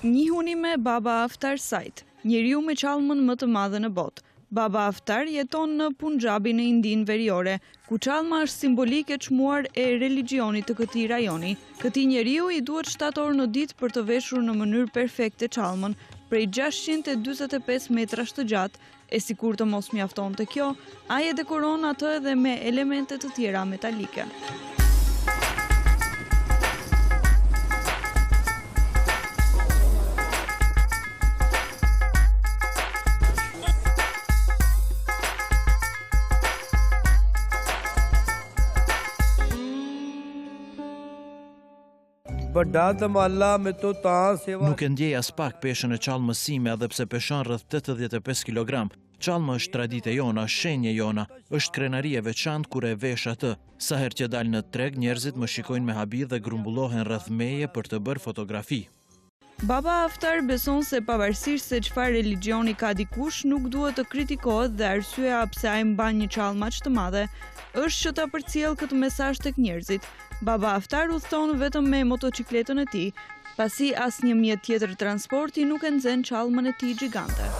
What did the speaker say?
Njihuni me Baba Haftar Sajt, njeriu me qallmën më të madhe në botë. Baba Haftar jeton në Punjabi në Indinë Veriore, ku qallma është simbolik e çmuar e religionit të këtij rajoni. Këtij njeriu i duhet 7 orë në ditë për të veshur në mënyrë perfekte qallmën, prej 645 metrash të gjatë, e sikur të mos mjaftonte kjo, ai e dekoron atë edhe me elemente të tjera metalike. Nuk e ndjej as pak peshën e qallmës sime edhe pse peshon rreth 85 kg. Qallma është traditë jona, shenje jona, është krenari e veçantë kur e vesh atë. Sa herë që dal në treg, njerëzit më shikojnë me habi dhe grumbullohen rreth meje për të bërë fotografi. Baba Haftar beson se pavarësisht se çfarë religioni ka dikush, nuk duhet të kritikohet dhe arsyeja pse ai mban një qallmë aq të madhe është që ta përcjell këtë mesazh tek njerëzit. Baba Haftar udhton vetëm me motocikletën e tij, pasi asnjë mjet tjetër transporti nuk e nxen qallmën e tij gjigante.